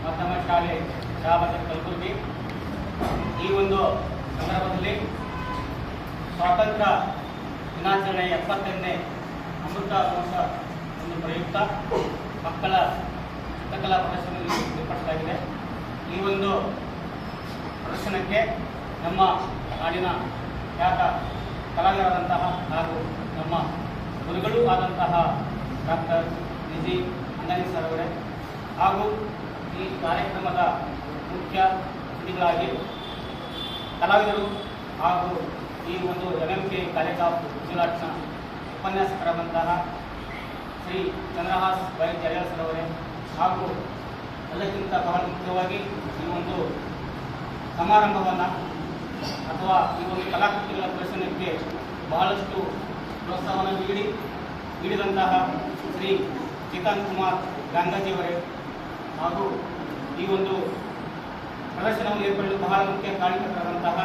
ಮಾಧ್ಯಮ ಶಾಲೆ ಶಾಬಾದ್ ಕಲಬುರ್ಗಿ ಈ ಒಂದು ಸಂದರ್ಭದಲ್ಲಿ ಸ್ವಾತಂತ್ರ್ಯ ದಿನಾಚರಣೆ 70ನೇ ಅಮೃತ ಮಹೋತ್ಸವ ಒಂದು ಪ್ರಯುಕ್ತ ಮಕ್ಕಳ ಚಿತ್ರಕಲಾ ಪ್ರದರ್ಶನ ಏರ್ಪಡಿಸಲಾಗಿದೆ. ಈ ಒಂದು ಪ್ರದರ್ಶನಕ್ಕೆ ನಮ್ಮ ನಾಡಿನ ಖ್ಯಾತ ಕಲಾವಿದರಾದಂತಹ ಹಾಗೂ ನಮ್ಮ ಗುರುಗಳೂ ಆದಂತಹ ಡಾಕ್ಟರ್ ನಿಜಿ ಅಂದಾನಿ ಸರ್ ಅವರೇ ಹಾಗೂ ಈ ಕಾರ್ಯಕ್ರಮದ ಮುಖ್ಯ ಅತಿಥಿಗಳಾಗಿ ಕಲಾವಿದರು ಹಾಗೂ ಈ ಒಂದು MMK ಕಾಲೇಜ್ ಆಫ್ ವಿಜುವಲ್ ಆರ್ಟ್ಸ್ನ ಉಪನ್ಯಾಸಕರಾದಂತಹ ಶ್ರೀ ಚಂದ್ರಹಾಸ್ ವೈ ಜಯಲ್ ಸರ್ ಅವರೇ ಹಾಗೂ ಎಲ್ಲಕ್ಕಿಂತ ಬಹಳ ಮುಖ್ಯವಾಗಿ ಈ ಒಂದು ಸಮಾರಂಭವನ್ನು ಅಥವಾ ಈ ಒಂದು ಕಲಾಕೃತಿಗಳ ಪ್ರದರ್ಶನಕ್ಕೆ ಬಹಳಷ್ಟು ಪ್ರೋತ್ಸಾಹವನ್ನು ನೀಡಿದಂತಹ ಶ್ರೀ ಶ್ರೀಕಾಂತ್ ಕುಮಾರ್ ಗಂಗಾಜಿಯವರೇ ಹಾಗೂ ಈ ಒಂದು ಪ್ರದರ್ಶನವನ್ನು ಏರ್ಪಡಲು ಬಹಳ ಮುಖ್ಯ ಕಾರಣಕರ್ತರಾದಂತಹ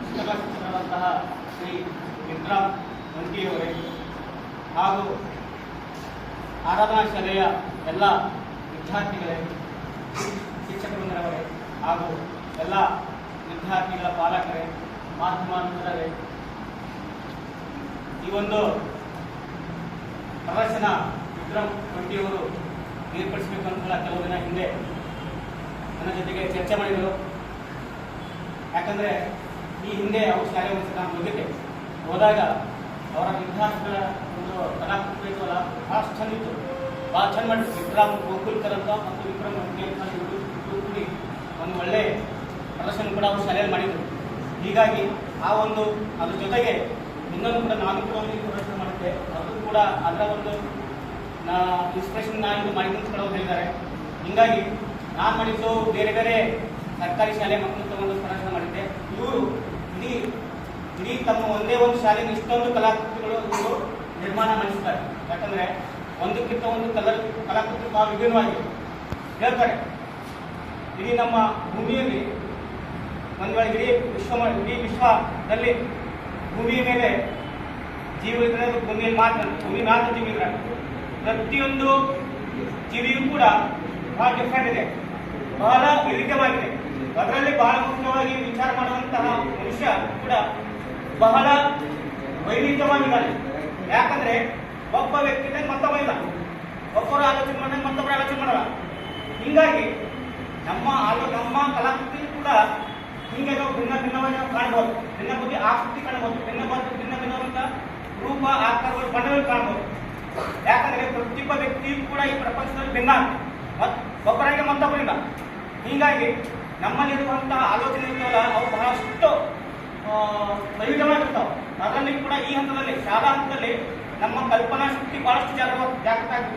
ಶಿಕ್ಷಕರಾದಂತಹ ಶ್ರೀ ವಿಕ್ರಮ್ ಮಂಟಿಯವರೇ ಹಾಗೂ ಆರಾಧನಾ ಶಾಲೆಯ ಎಲ್ಲ ವಿದ್ಯಾರ್ಥಿಗಳೇ, ಶಿಕ್ಷಕವೃಂದರವರೇ ಹಾಗೂ ಎಲ್ಲ ವಿದ್ಯಾರ್ಥಿಗಳ ಪಾಲಕರೇ, ಮಾಧ್ಯಮ ಮಿತ್ರರೇ, ಈ ಒಂದು ಪ್ರದರ್ಶನ ವಿಕ್ರಮ್ ಮಂಟಿಯವರು ಏರ್ಪಡಿಸಬೇಕು ಅಂತ ಕೆಲವು ದಿನ ಹಿಂದೆ ನನ್ನ ಜೊತೆಗೆ ಚರ್ಚೆ ಮಾಡಿದರು. ಯಾಕಂದರೆ ಈ ಹಿಂದೆ ಅವರು ಶಾಲೆ ನಾನು ಹೋಗಿದ್ದೆ. ಹೋದಾಗ ಅವರ ವಿದ್ಯಾರ್ಥಿಗಳ ಒಂದು ಕಲಾಕೃತಿ ಭಾಳ ಚೆಂದಿತ್ತು, ಭಾಳ ಚೆಂದ ಮಾಡಿದ್ರು. ವಿಕ್ರಮ್ ಗೋಕುಲ್ಕರ್ ಅಂತ ಮತ್ತು ವಿಕ್ರಮ್ ಮಂಟಿ ಅಂತ ಇಬ್ಬರು ಕೂಡಿ ಒಂದು ಒಳ್ಳೆ ಪ್ರದರ್ಶನ ಕೂಡ ಅವರು ಶಾಲೆಯಲ್ಲಿ ಮಾಡಿದರು. ಹೀಗಾಗಿ ಆ ಒಂದು ಅದ್ರ ಜೊತೆಗೆ ಇನ್ನೊಂದು ಕೂಡ ನಾನು ಕೂಡ ಒಂದು ಪ್ರದರ್ಶನ ಮಾಡಿದ್ದೆ. ಅದು ಕೂಡ ಅದರ ಒಂದು ಇನ್ಸ್ಪಿರೇಷನ್ ಇದು ಮಾಡಿದ್ದು ಕೂಡ ಹೇಳಿದ್ದಾರೆ. ಹೀಗಾಗಿ ನಾನು ಮಾಡಿದ್ದು ಬೇರೆ ಬೇರೆ ಸರ್ಕಾರಿ ಶಾಲೆ ಮಕ್ಕಳು ತಗೊಂಡು ಪ್ರದರ್ಶನ ಮಾಡಿದ್ದೆ. ಇವರು ಇಡೀ ತಮ್ಮ ಒಂದೇ ಒಂದು ಶಾಲೆಯಲ್ಲಿ ಇಷ್ಟೊಂದು ಕಲಾಕೃತಿಗಳು ಇವರು ನಿರ್ಮಾಣ ಮಾಡಿಸ್ತಾರೆ. ಯಾಕಂದರೆ ಒಂದಕ್ಕಿಂತ ಒಂದು ಕಲಾಕೃತಿ ಭಾಳ ವಿಭಿನ್ನವಾಗಿದೆ ಹೇಳ್ತಾರೆ. ಇಡೀ ನಮ್ಮ ಭೂಮಿಯಲ್ಲಿ ಒಂದು ವೇಳೆ ಇಡೀ ವಿಶ್ವದಲ್ಲಿ ಭೂಮಿಯ ಮೇಲೆ ಜೀವಿದ್ರೆ ಭೂಮಿಯಲ್ಲಿ ಮಾತ್ರ ಜೀವಿದ್ರೆ ಪ್ರತಿಯೊಂದು ಜೀವಿಯೂ ಕೂಡ ಬಹಳ ಡಿಫ್ರೆಂಟ್ ಇದೆ, ಬಹಳ ವಿವಿಧವಾಗಿದೆ. ಅದರಲ್ಲಿ ಬಹಳ ಮುಖ್ಯವಾಗಿ ವಿಚಾರ ಮಾಡುವಂತಹ ಮನುಷ್ಯ ಕೂಡ ಬಹಳ ವೈವಿಧ್ಯವಾಗಿದ್ದಾನೆ. ಯಾಕಂದ್ರೆ ಒಬ್ಬ ವ್ಯಕ್ತಿ ಮತ್ತೊಬ್ಬ ಇಲ್ಲ, ಒಬ್ಬರು ಆಲೋಚನೆ ಮಾಡಿದಾಗ ಮತ್ತೊಬ್ಬರು ಆಲೋಚನೆ ಮಾಡಲ್ಲ. ಹೀಗಾಗಿ ನಮ್ಮ ಕಲಾಕೃತಿ ಕೂಡ ಹೀಗೆ ನಾವು ಭಿನ್ನವಾಗಿ ನಾವು ಕಾಣಬಹುದು. ಭಿನ್ನ ಬುದ್ಧಿ ಆಕೃತಿ ಕಾಣಬಹುದು, ಭಿನ್ನವಾದಂತಹ ರೂಪ ಆಕಾರಗಳು ಬಣ್ಣಗಳು ಕಾಣಬಹುದು. ಯಾಕಂದ್ರೆ ಪ್ರತಿಯೊಬ್ಬ ವ್ಯಕ್ತಿಯೂ ಕೂಡ ಈ ಪ್ರಪಂಚದಲ್ಲಿ ಭಿನ್ನ, ಒಬ್ಬರಾಗಿ ಮತ್ತೊಬ್ಬರಿಂದ. ಹೀಗಾಗಿ ನಮ್ಮಲ್ಲಿರುವಂತಹ ಆಲೋಚನೆ ಇರ್ತವಲ್ಲ ಅವು ಬಹಳಷ್ಟು ವೈವಿಧ್ಯವಾಗಿರ್ತಾವೆ. ಅದರಲ್ಲಿ ಕೂಡ ಈ ಹಂತದಲ್ಲಿ ಶಾಲಾ ಹಂತದಲ್ಲಿ ನಮ್ಮ ಕಲ್ಪನಾ ಶಕ್ತಿ ಬಹಳಷ್ಟು ಜಾಗೃತ ಆಗಿದೆ.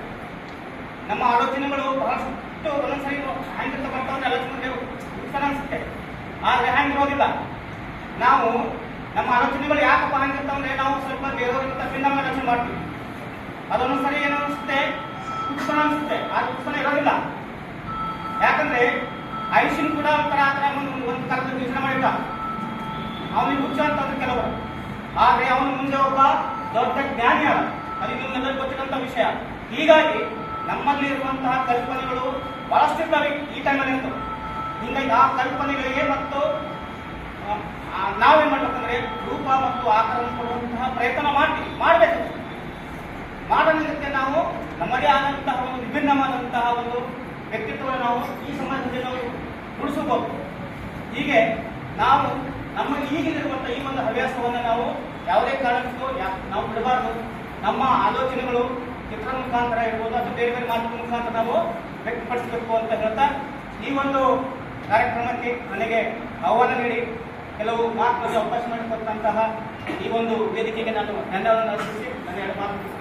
ನಮ್ಮ ಆಲೋಚನೆಗಳು ಬಹಳಷ್ಟು ಒಂದೊಂದ್ಸರಿ ಹ್ಯಾಂಗಿರ್ತ ಬರ್ತಾವಂದ್ರೆ ಆಲೋಚನೆ ಅನಿಸುತ್ತೆ, ಆದರೆ ಹ್ಯಾಂಗಿರೋದಿಲ್ಲ. ನಾವು ನಮ್ಮ ಆಲೋಚನೆಗಳು ಯಾಕಪ್ಪ ಹಂಗಿರ್ತಾವಂದ್ರೆ ನಾವು ಸ್ವಲ್ಪ ಬೇರೆಯವರಿಂದ ಭಿನ್ನ ಆಲೋಚನೆ ಮಾಡ್ತೀವಿ. ಅದೊಂದೊಂದ್ಸರಿ ಏನೋ ಅನಿಸುತ್ತೆ, ಕುತ್ಪನ ಅನಿಸುತ್ತೆ, ಆ ಕುತ್ಪನ ಇರೋದಿಲ್ಲ. ಯಾಕಂದ್ರೆ ಐಶನ್ ಕೂಡ ಒಂಥರ ಒಂದು ಕಾಲದಲ್ಲಿ ಯೋಚನೆ ಮಾಡಿದ್ದ, ಅವನಿಗೆ ಹುಚ್ಚ ಅಂತಂದ್ರೆ ಕೆಲವರು. ಆದರೆ ಅವನ ಮುಂದೆ ಒಬ್ಬ ದೊಡ್ಡ ಜ್ಞಾನಿ ಅಲ್ಲ, ಅದು ನಿಮ್ಮೆಲ್ಲರಿಗೂ ಗೊತ್ತಿರುವಂತಹ ವಿಷಯ. ಹೀಗಾಗಿ ನಮ್ಮಲ್ಲಿ ಇರುವಂತಹ ಕಲ್ಪನೆಗಳು ಬಹಳಷ್ಟು ಇರ್ತವೆ ಈ ಟೈಮಲ್ಲಿ ಅಂತ. ಹೀಗಾಗಿ ಆ ಕಲ್ಪನೆಗಳಿಗೆ ಮತ್ತು ನಾವೇನ್ ಮಾಡ್ಬೇಕಂದ್ರೆ ರೂಪ ಮತ್ತು ಆಕಾರವನ್ನು ಕೊಡುವಂತಹ ಪ್ರಯತ್ನ ಮಾಡಬೇಕು. ಮಾಡೋದಕ್ಕೆ ನಾವು ನಮ್ಮದೇ ಆದಂತಹ ಒಂದು ವಿಭಿನ್ನವಾದಂತಹ ಒಂದು ವ್ಯಕ್ತಿತ್ವವನ್ನು ನಾವು ಈ ಸಮಾಜದಲ್ಲಿ ನಾವು ಉಳಿಸಬಹುದು. ಹೀಗೆ ನಾವು ನಮ್ಮ ಈಗಿರುವಂತಹ ಈ ಒಂದು ಹವ್ಯಾಸವನ್ನು ನಾವು ಯಾವುದೇ ಕಾರಣಕ್ಕೂ ನಾವು ಬಿಡಬಾರ್ದು. ನಮ್ಮ ಆಲೋಚನೆಗಳು ಚಿತ್ರ ಮುಖಾಂತರ ಇರ್ಬೋದು ಅಥವಾ ಬೇರೆ ಬೇರೆ ಮಾಧ್ಯಮ ಮುಖಾಂತರ ನಾವು ವ್ಯಕ್ತಪಡಿಸಬೇಕು ಅಂತ ಹೇಳ್ತಾ ಈ ಒಂದು ಕಾರ್ಯಕ್ರಮಕ್ಕೆ ನನಗೆ ಆಹ್ವಾನ ನೀಡಿ ಕೆಲವು ಮಾತುಗಳಿಗೆ ಅವಕಾಶ ಮಾಡಿಕೊಟ್ಟಂತಹ ಈ ಒಂದು ವೇದಿಕೆಗೆ ನಾನು ಧನ್ಯವಾದ ಅರ್ಪಿಸಿ ನನ್ನ ಮಾತು